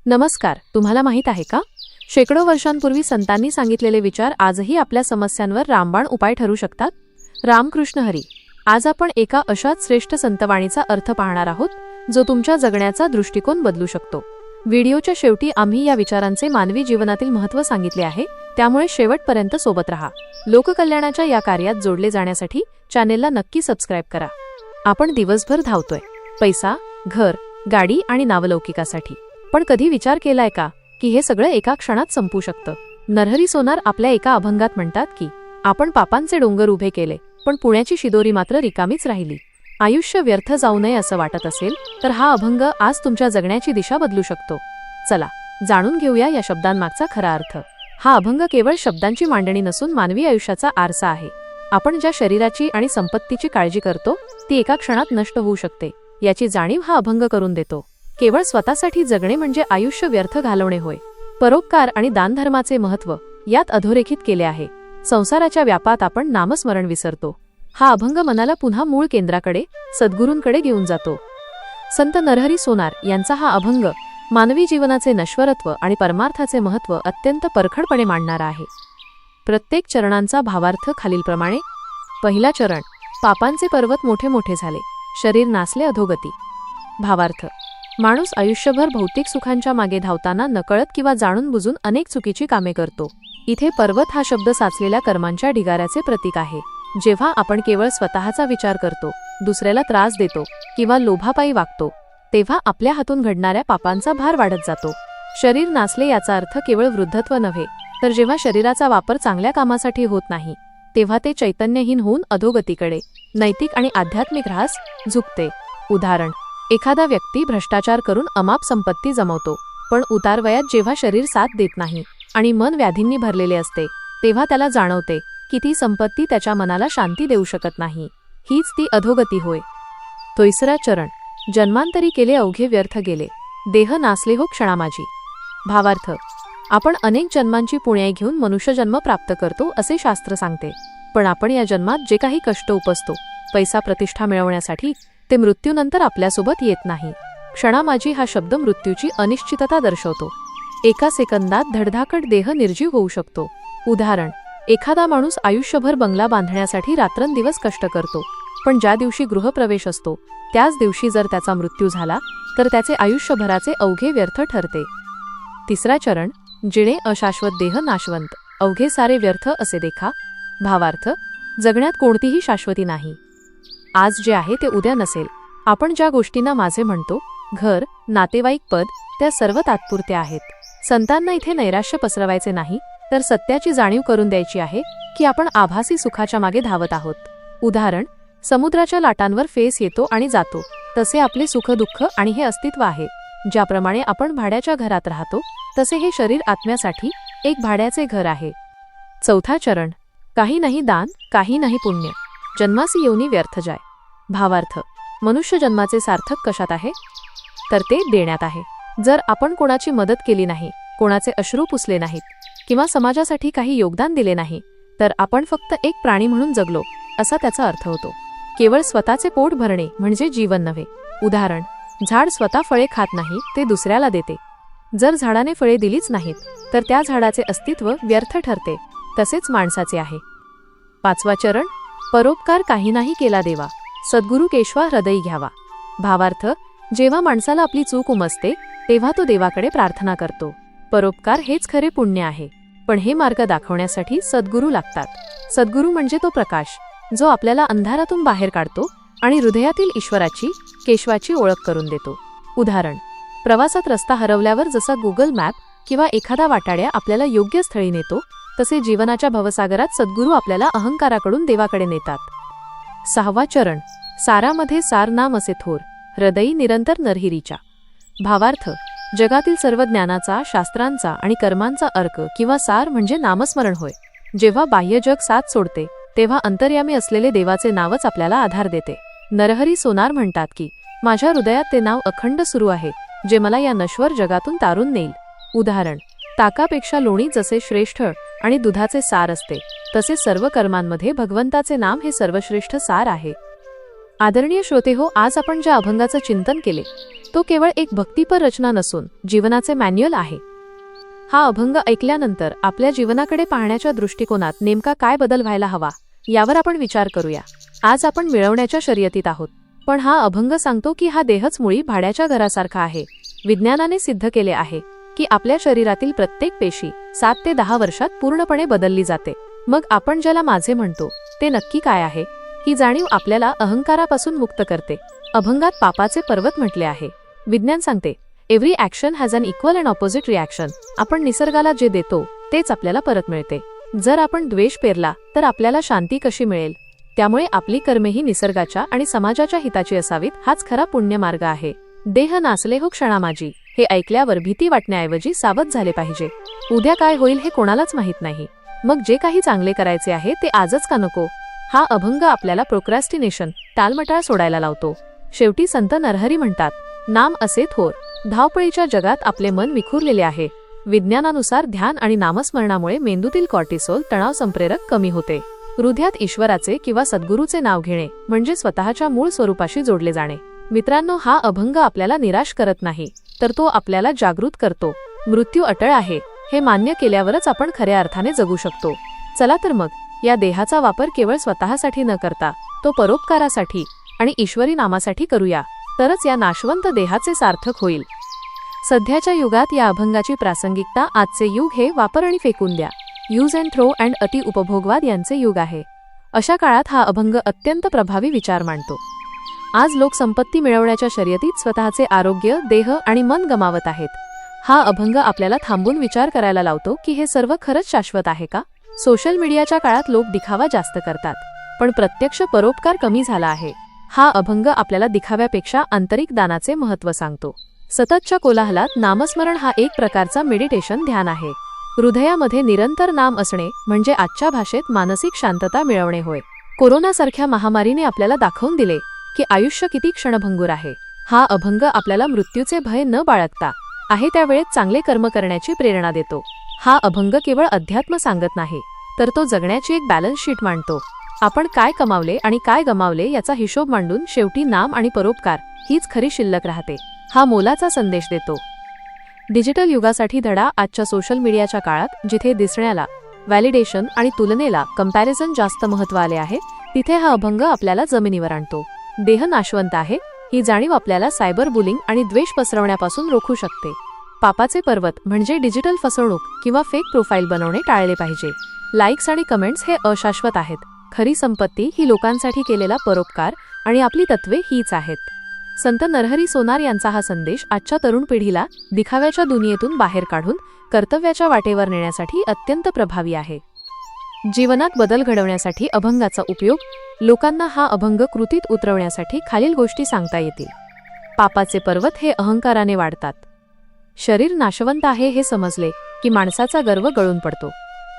नमस्कार. तुम्हाला माहित आहे का, शेकडो वर्षांपूर्वी संतांनी सांगितलेले विचार आजही आपल्या समस्यांवर रामबाण उपाय ठरू शकतात. रामकृष्ण हरी. आज आपण एका अशाच श्रेष्ठ संतवाणीचा अर्थ पाहणार आहोत, जो तुमच्या जगण्याचा दृष्टिकोन बदलू शकतो. व्हिडिओच्या शेवटी आम्ही या विचारांचे मानवी जीवनातील महत्त्व सांगितले आहे, त्यामुळे शेवटपर्यंत सोबत राहा. लोककल्याणाच्या या कार्यात जोडले जाण्यासाठी चॅनेलला नक्की सबस्क्राइब करा. आपण दिवसभर धावतोय, पैसा, घर, गाडी आणि नावलौकिकासाठी. पण कधी विचार केलाय का की हे सगळं एका क्षणात संपू शकतं? नरहरी सोनार आपल्या एका अभंगात म्हणतात की आपण पापांचे डोंगर उभे केले, पण पुण्याची शिदोरी मात्र रिकामीच राहिली. आयुष्य व्यर्थ जाऊ नये असं वाटत असेल तर हा अभंग आज तुमच्या जगण्याची दिशा बदलू शकतो. चला जाणून घेऊया या शब्दांमागचा खरा अर्थ. हा अभंग केवळ शब्दांची मांडणी नसून मानवी आयुष्याचा आरसा आहे. आपण ज्या शरीराची आणि संपत्तीची काळजी करतो ती एका क्षणात नष्ट होऊ शकते, याची जाणीव हा अभंग करून देतो. केवळ स्वतःसाठी जगणे म्हणजे आयुष्य व्यर्थ घालवणे होय. परोपकार आणि दानधर्माचे महत्त्व यात अधोरेखित केले आहे. संसाराच्या व्यापात आपण नामस्मरण विसरतो. हा अभंग मनाला पुन्हा मूळ केंद्राकडे, सद्गुरूंकडे घेऊन जातो. संत नरहरी सोनार यांचा हा अभंग मानवी जीवनाचे नश्वरत्व आणि परमार्थाचे महत्त्व अत्यंत परखडपणे मांडणारा आहे. प्रत्येक चरणांचा भावार्थ खालीलप्रमाणे. पहिला चरण. पापांचे पर्वत मोठे मोठे झाले, शरीर नासले अधोगती. भावार्थ. माणूस आयुष्यभर भौतिक सुखांच्या मागे धावताना नकळत किंवा जाणून बुजून अनेक चुकीची कामे करतो. इथे पर्वत हा शब्द साचलेल्या कर्मांच्या ढिगाऱ्याचे प्रतीक आहे. जेव्हा आपण केवळ स्वतःचा विचार करतो, दुसऱ्याला त्रास देतो किंवा लोभापायी वागतो, तेव्हा आपल्या हातून घडणाऱ्या पापांचा भार वाढत जातो. शरीर नासले याचा अर्थ केवळ वृद्धत्व नव्हे, तर जेव्हा शरीराचा वापर चांगल्या कामासाठी होत नाही, तेव्हा ते चैतन्यहीन होऊन अधोगतीकडे, नैतिक आणि आध्यात्मिक ऱ्हास झुकते. उदाहरण. एखादा व्यक्ती भ्रष्टाचार करून अमाप संपत्ती जमवतो, पण उतारवयात जेव्हा शरीर साथ देत नाही आणि मन व्याधींनी भरलेले असते, तेव्हा त्याला जाणवते की ती संपत्ती त्याच्या मनाला शांती देऊ शकत नाही. हीच ती अधोगती होय. तिसरा चरण. जन्मांतरी केले अवघे व्यर्थ गेले, देह नासले हो क्षणामाजी. भावार्थ. आपण अनेक जन्मांची पुण्याई घेऊन मनुष्यजन्म प्राप्त करतो असे शास्त्र सांगते, पण आपण या जन्मात जे काही कष्ट उपसतो, पैसा प्रतिष्ठा मिळवण्यासाठी, ते मृत्यूनंतर आपल्यासोबत येत नाही. क्षणामाजी हा शब्द मृत्यूची अनिश्चितता दर्शवतो. एका सेकंदात धडधाकट देह निर्जीव होऊ शकतो. उदाहरण. एखादा माणूस आयुष्यभर बंगला बांधण्यासाठी रात्रंदिवस कष्ट करतो, पण ज्या दिवशी गृहप्रवेश असतो त्याच दिवशी जर त्याचा मृत्यू झाला तर त्याचे आयुष्यभराचे अवघे व्यर्थ ठरते. तिसरा चरण. जिणे अशाश्वत देह नाशवंत, अवघे सारे व्यर्थ असे देखा. भावार्थ. जगण्यात कोणतीही शाश्वती नाही. आज जे आहे ते उद्या नसेल. आपण ज्या गोष्टींना माझे म्हणतो, घर, नातेवाईक, पद, त्या सर्व तात्पुरत्या आहेत. संतांना इथे नैराश्य पसरवायचे नाही, तर सत्याची जाणीव करून द्यायची आहे की आपण आभासी सुखाच्या मागे धावत आहोत. उदाहरण. समुद्राच्या लाटांवर फेस येतो आणि जातो, तसे आपले सुख दुःख आणि हे अस्तित्व आहे. ज्याप्रमाणे आपण भाड्याच्या घरात राहतो, तसे हे शरीर आत्म्यासाठी एक भाड्याचे घर आहे. चौथा चरण. काही नाही दान, काही नाही पुण्य, जन्मासी येऊनी व्यर्थ जाय. भावार्थ. मनुष्य जन्माचे सार्थक कशात आहे, तर ते देण्यात आहे. जर आपण कोणाची मदत केली नाही, कोणाचे अश्रू पुसले नाहीत किंवा समाजासाठी काही योगदान दिले नाही, तर आपण फक्त एक प्राणी म्हणून जगलो असा त्याचा अर्थ होतो. केवळ स्वतःचे पोट भरणे म्हणजे जीवन नव्हे. उदाहरण. झाड स्वतः फळे खात नाही, ते दुसऱ्याला देते. जर झाडाने फळे दिलीच नाहीत तर त्या झाडाचे अस्तित्व व्यर्थ ठरते. तसेच माणसाचे आहे. पाचवा चरण. परोपकार काही नाही केला देवा, सद्गुरू केशवा हृदयी घ्यावा. भावार्थ. जेव्हा माणसाला आपली चूक उमजते तेव्हा तो देवाकडे प्रार्थना करतो. परोपकार हेच खरे पुण्य आहे, पण हे मार्ग दाखवण्यासाठी सद्गुरू लागतात. सद्गुरू म्हणजे तो प्रकाश जो आपल्याला अंधारातून बाहेर काढतो आणि हृदयातील ईश्वराची, केशवाची ओळख करून देतो. उदाहरण. प्रवासात रस्ता हरवल्यावर जसा गुगल मॅप किंवा एखादा वाटाड्या आपल्याला योग्य स्थळी नेतो, तसे जीवनाच्या भवसागरात सद्गुरू आपल्याला अहंकाराकडून देवाकडे नेतात. सहावा चरण. सारामध्ये सार नाम असे थोर, हृदयी निरंतर नरहरीच्या. भावार्थ. जगातील सर्व ज्ञानाचा, शास्त्रांचा आणि कर्मांचा अर्क किंवा सार म्हणजे नामस्मरण होय. जेव्हा बाह्य जग साथ सोडते तेव्हा अंतर्यामी असलेले देवाचे नावच आपल्याला आधार देते. नरहरी सोनार म्हणतात की माझ्या हृदयात ते नाव अखंड सुरू आहे, जे मला या नश्वर जगातून तारून नेईल. उदाहरण. ताकापेक्षा लोणी जसे श्रेष्ठ आणि दुधाचे सार असते, तसे सर्व कर्मांमध्ये भगवंताचे नाम हे सर्वश्रेष्ठ सार आहे. आदरणीय श्रोते हो, आज आपण ज्या अभंगाचं चिंतन केले तो केवळ एक भक्तिपर रचना नसून जीवनाचे मॅन्युअल आहे. हा अभंग ऐकल्यानंतर आपल्या जीवनाकडे पाहण्याच्या दृष्टिकोनात नेमका काय बदल व्हायला हवा यावर आपण विचार करूया. आज आपण मिळवण्याच्या शर्यतीत आहोत, पण हा अभंग सांगतो की हा देहच मुळी भाड्याच्या घरासारखा आहे. विज्ञानाने सिद्ध केले आहे की आपल्या शरीरातील प्रत्येक पेशी 7 ते 10 वर्षात पूर्णपणे बदलली जाते. मग आपण ज्याला माझे म्हणतो ते नक्की काय आहे? ही जाणीव आपल्याला अहंकारापासून मुक्त करते. अभंगात पापाचे पर्वत म्हटले आहे. विज्ञान सांगते every action has an equal and opposite reaction. आपण निसर्गाला जे देतो तेच आपल्याला परत मिळते. जर आपण द्वेष पेरला तर आपल्याला शांती कशी मिळेल? त्यामुळे आपली कर्मेही निसर्गाच्या आणि समाजाच्या हिताची असावीत, हाच खरा पुण्य मार्ग आहे. देह नासले हो क्षणा माझी, हे ऐकल्यावर भीती वाटण्याऐवजी सावध झाले पाहिजे. उद्या काय होईल हे कोणालाच माहीत नाही. मग जे काही चांगले करायचे आहे ते आजच का नको? हा अभंग आपल्याला प्रोक्रॅस्टिनेशन, टालमटाळ सोडायला लावतो. शेवटी संत नरहरी म्हणतात, नाम असे थोर. धावपळीच्या जगात आपले मन विखुरलेले आहे. विज्ञानानुसार ध्यान आणि नामस्मरणामुळे मेंदूतील कॉर्टिसोल, तणाव संप्रेरक कमी होते. हृदयात ईश्वराचे किंवा सद्गुरूचे नाव घेणे म्हणजे स्वतःच्या मूळ स्वरूपाशी जोडले जाणे. मित्रांनो, हा अभंग आपल्याला निराश करत नाही, तर तो आपल्याला जागृत करतो. मृत्यू अटळ आहे हे मान्य केल्यावरच आपण खऱ्या अर्थाने जगू शकतो. चला तर मग या देहाचा वापर केवळ स्वतःसाठी न करता तो परोपकारासाठी आणि ईश्वरी नामासाठी करूया. तरच या नाशवंत देहाचे सार्थक होईल. सध्याच्या युगात या अभंगाची प्रासंगिकता, आजचे युग हे वापर आणि फेकून द्या, यूज अँड थ्रो अँड अति उपभोगवाद यांचे युग आहे. अशा काळात हा अभंग अत्यंत प्रभावी विचार मांडतो. आज लोक संपत्ती मिळवण्याच्या शर्यतीत स्वतःचे आरोग्य, देह आणि मन गमावत आहेत. हा अभंग आपल्याला थांबून विचार करायला लावतो की हे सर्व खरंच शाश्वत आहे का? सोशल मीडियाच्या काळात लोक दिखावा जास्त करतात, पण प्रत्यक्ष परोपकार कमी झाला आहे. हा अभंग आपल्याला दिखाव्यापेक्षा आंतरिक दानाचे महत्त्व सांगतो. सततच्या कोलाहलात नामस्मरण हा एक प्रकारचा मेडिटेशन, ध्यान आहे. हृदयामध्ये निरंतर नाम असणे म्हणजे आजच्या भाषेत मानसिक शांतता मिळवणे होय. कोरोनासारख्या महामारीने आपल्याला दाखवून दिले की आयुष्य किती क्षणभंगूर आहे. हा अभंग आपल्याला मृत्यूचे भय न बाळगता आहे त्यावेळेत चांगले कर्म करण्याची प्रेरणा देतो. हा अभंग केवळ अध्यात्म सांगत नाही, तर तो जगण्याची एक बॅलन्स शीट मांडतो. आपण काय कमावले आणि काय गमावले याचा हिशोब मांडून शेवटी नाम आणि परोपकार हीच खरी शिल्लक राहते. हा मोलाचा संदेश देतो. डिजिटल युगासाठी धडा. आजच्या सोशल मीडियाच्या काळात जिथे दिसण्याला, व्हॅलिडेशन आणि तुलनेला, कंपॅरिझन जास्त महत्त्व आले आहे, तिथे हा अभंग आपल्याला जमिनीवर आणतो. देह नाशवंत आहे ही जाणीव आपल्याला सायबर बुलिंग आणि द्वेष पसरवण्यापासून रोखू शकते. पापाचे पर्वत म्हणजे डिजिटल फसवणूक किंवा फेक प्रोफाईल बनवणे टाळले पाहिजे. लाईक्स आणि कमेंट्स हे अशाश्वत आहेत. खरी संपत्ती ही लोकांसाठी केलेला परोपकार आणि आपली तत्वे हीच आहेत. संत नरहरी सोनार यांचा हा संदेश आजच्या तरुण पिढीला दिखाव्याच्या दुनियेतून बाहेर काढून कर्तव्याच्या वाटेवर नेण्यासाठी अत्यंत प्रभावी आहे. जीवनात बदल घडवण्यासाठी अभंगाचा उपयोग. लोकांना हा अभंग कृतीत उतरवण्यासाठी खालील गोष्टी सांगता येतील. पापाचे पर्वत हे अहंकाराने वाढतात. शरीर नाशवंत आहे हे समजले की माणसाचा गर्व गळून पडतो.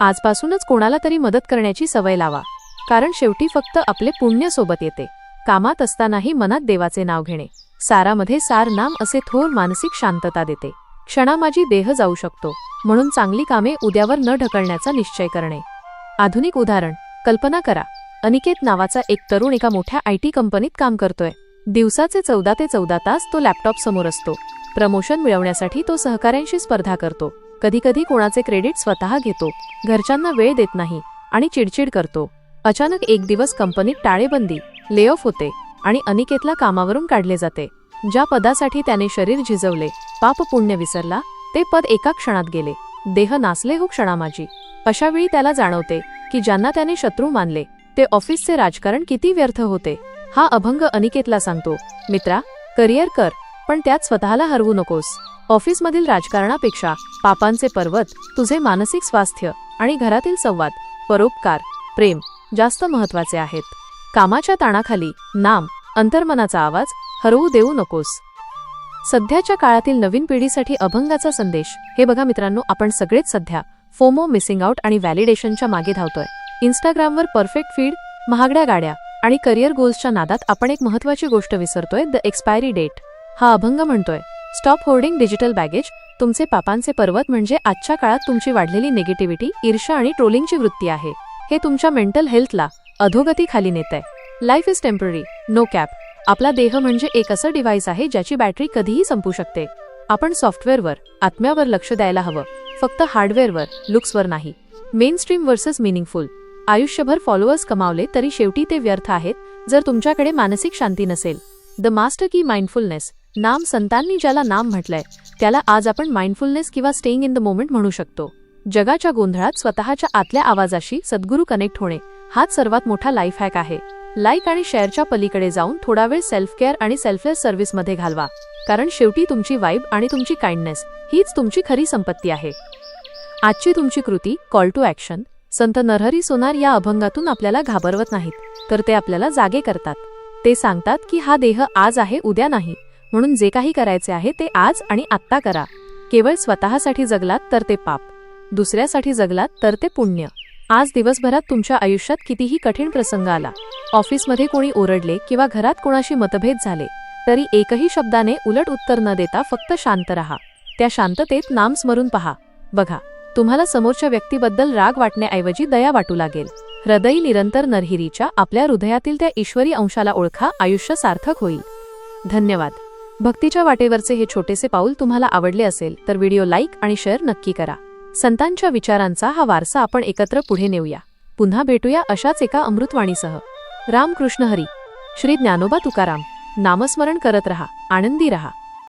आजपासूनच कोणाला तरी मदत करण्याची सवय लावा, कारण शेवटी फक्त आपले पुण्य सोबत येते. कामात असतानाही मनात देवाचे नाव घेणे. सारामध्ये सार नाम असे थोर मानसिक शांतता देते. क्षणामाजी देह जाऊ शकतो, म्हणून चांगली कामे उद्यावर न ढकलण्याचा निश्चय करणे. आधुनिक उदाहरण. कल्पना करा, अनिकेत नावाचा एक तरुण एका मोठ्या IT कंपनीत काम करतोय. दिवसाचे 14 ते 14 तास तो लॅपटॉप समोर असतो. प्रमोशन मिळवण्यासाठी तो सहकाऱ्यांशी स्पर्धा करतो. कधीकधी कोणाचे क्रेडिट स्वतः घेतो, घरच्यांना वेळ देत नाही आणि चिडचिड करतो. अचानक एक दिवस कंपनीत टाळेबंदी, ले ऑफ होते आणि अनिकेतला कामावरून काढले जाते. ज्या पदासाठी त्याने शरीर झिजवले, पाप पुण्य विसरला, ते पद एका क्षणात गेले. देह नासले हो क्षणा माझी. अशा वेळी त्याला जाणवते की ज्यांना त्याने शत्रू मानले ते ऑफिसचे राजकारण किती व्यर्थ होते. हा अभंग अनिकेतला सांगतो, मित्रा, करिअर कर, पण त्यात स्वतःला हरवू नकोस. ऑफिसमधील राजकारणापेक्षा पापांचे पर्वत, तुझे मानसिक स्वास्थ्य आणि घरातील संवाद, परोपकार, प्रेम जास्त महत्त्वाचे आहेत. कामाच्या ताणाखाली नाम, अंतर्मनाचा आवाज हरवू देऊ नकोस. सध्याच्या काळातील नवीन पिढीसाठी अभंगाचा संदेश. हे बघा मित्रांनो, आपण सगळेच सध्या फोमो, मिसिंग आउट आणि व्हॅलिडेशनच्या मागे धावतोय. इंस्टाग्रामवर परफेक्ट फीड, महागड्या गाड्या आणि करिअर गोल्सच्या नादात आपण एक महत्त्वाची गोष्ट विसरतोय, द एक्सपायरी डेट. हा अभंग म्हणतोय, स्टॉप होर्डिंग डिजिटल बॅगेज. तुमचे पापांचे पर्वत म्हणजे आजच्या काळात तुमची वाढलेली निगेटिव्हिटी, ईर्ष्या आणि ट्रोलिंगची वृत्ती आहे. हे तुमच्या मेंटल हेल्थला अधोगती खाली नेतंय. Life is temporary, no cap. आपला देह म्हणजे एक असं डिव्हाइस आहे ज्याची बॅटरी कधीही संपू शकते. आपण सॉफ्टवेअरवर, आत्म्यावर लक्ष द्यायला हवं, फक्त हार्डवेअरवर, लुक्सवर नाही. Main stream versus meaningful. आयुष्यभर फॉलोअर्स कमावले तरी शेवटी ते व्यर्थ आहेत जर तुमच्याकडे मानसिक शांती नसेल. द मास्टर की माइंडफुलनेस. नाम संतांनी ज्याला नाम म्हटलंय त्याला आज आपण माइंडफुलनेस किंवा स्टेइंग इन द मोमेंट म्हणू शकतो. जगाच्या गोंधळात स्वतःच्या आतल्या आवाजाशी सद्गुरू कनेक्ट होणे हाच सर्वात मोठा लाईफ हॅक आहे. लाईक आणि शेअरच्या पलीकडे जाऊन थोडा वेळ सेल्फ केअर आणि सेल्फलेस सर्व्हिसमध्ये घालवा, कारण शेवटी तुमची वाइब आणि तुमची काइंडनेस हीच तुमची खरी संपत्ती आहे. आजची तुमची कृती, कॉल टू ॲक्शन. संत नरहरी सोनार या अभंगातून आपल्याला घाबरवत नाहीत, तर ते आपल्याला जागे करतात. ते सांगतात की हा देह आज आहे, उद्या नाही. म्हणून जे काही करायचे आहे ते आज आणि आत्ता करा. केवळ स्वतःसाठी जगलात तर ते पाप, दुसऱ्यासाठी जगलात तर ते पुण्य. आज दिवसभरात तुमच्या आयुष्यात कितीही कठीण प्रसंग आला, ऑफिसमध्ये कोणी ओरडले किंवा घरात कोणाशी मतभेद झाले, तरी एकही शब्दाने उलट उत्तर न देता फक्त शांत रहा. त्या शांततेत नाम स्मरून पहा. बघा, तुम्हाला समोरच्या व्यक्तीबद्दल राग वाटण्याऐवजी दया वाटू लागेल. हृदयी निरंतर नरहरीच्या आपल्या हृदयातील त्या ईश्वरी अंशाला ओळखा, आयुष्य सार्थक होईल. धन्यवाद. भक्तीच्या वाटेवरचे हे छोटेसे पाऊल तुम्हाला आवडले असेल तर व्हिडिओ लाईक आणि शेअर नक्की करा. संतांच्या विचारांचा हा वारसा आपण एकत्र पुढे नेऊया. पुन्हा भेटूया अशाच एका अमृतवाणीसह. रामकृष्ण हरी. श्री ज्ञानोबा तुकाराम. नामस्मरण करत रहा, आनंदी रहा.